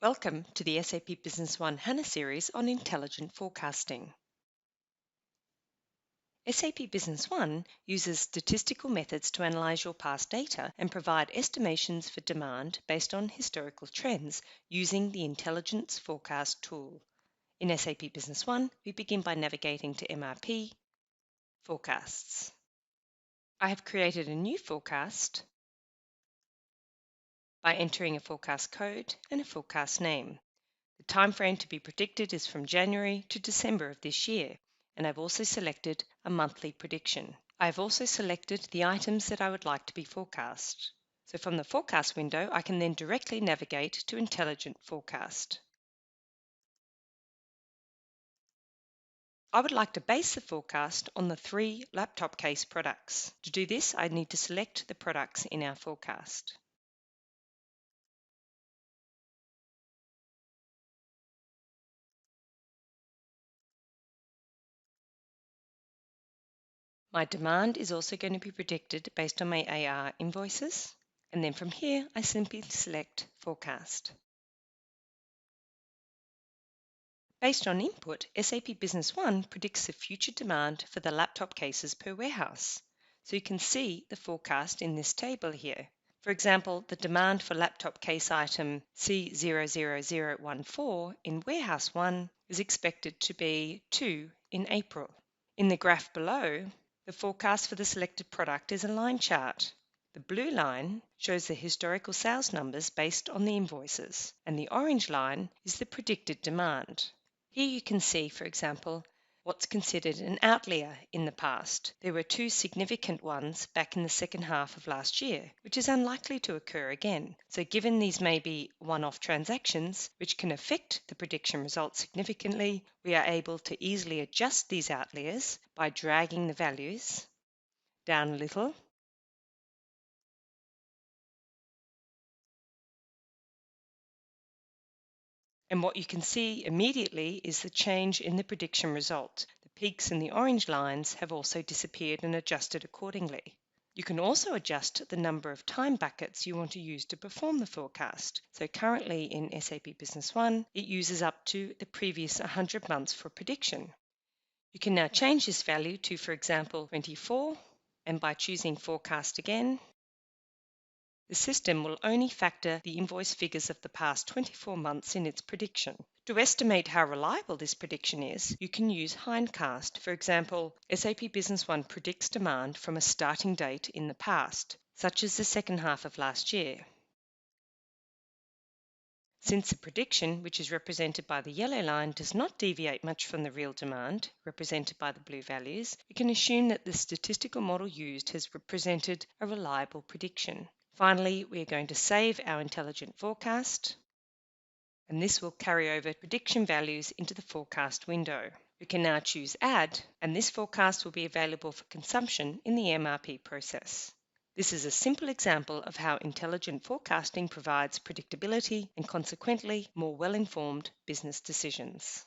Welcome to the SAP Business One HANA series on intelligent forecasting. SAP Business One uses statistical methods to analyze your past data and provide estimations for demand based on historical trends using the Intelligence Forecast tool. In SAP Business One, we begin by navigating to MRP, Forecasts. I have created a new forecast by entering a forecast code and a forecast name. The time frame to be predicted is from January to December of this year, and I've also selected a monthly prediction. I've also selected the items that I would like to be forecast. So from the forecast window, I can then directly navigate to Intelligent Forecast. I would like to base the forecast on the 3 laptop case products. To do this, I need to select the products in our forecast. My demand is also going to be predicted based on my AR invoices. And then from here, I simply select Forecast. Based on input, SAP Business One predicts the future demand for the laptop cases per warehouse. So you can see the forecast in this table here. For example, the demand for laptop case item C00014 in Warehouse 1 is expected to be 2 in April. In the graph below, the forecast for the selected product is a line chart. The blue line shows the historical sales numbers based on the invoices, and the orange line is the predicted demand. Here you can see, for example, what's considered an outlier in the past. There were 2 significant ones back in the second half of last year, which is unlikely to occur again. So given these may be one-off transactions, which can affect the prediction results significantly, we are able to easily adjust these outliers by dragging the values down a little. And what you can see immediately is the change in the prediction result. The peaks in the orange lines have also disappeared and adjusted accordingly. You can also adjust the number of time buckets you want to use to perform the forecast. So currently in SAP Business One, it uses up to the previous 100 months for prediction. You can now change this value to, for example, 24, and by choosing Forecast again, the system will only factor the invoice figures of the past 24 months in its prediction. To estimate how reliable this prediction is, you can use hindcast. For example, SAP Business One predicts demand from a starting date in the past, such as the second half of last year. Since the prediction, which is represented by the yellow line, does not deviate much from the real demand, represented by the blue values, we can assume that the statistical model used has represented a reliable prediction. Finally, we are going to save our intelligent forecast, and this will carry over prediction values into the forecast window. We can now choose Add, and this forecast will be available for consumption in the MRP process. This is a simple example of how intelligent forecasting provides predictability and consequently more well-informed business decisions.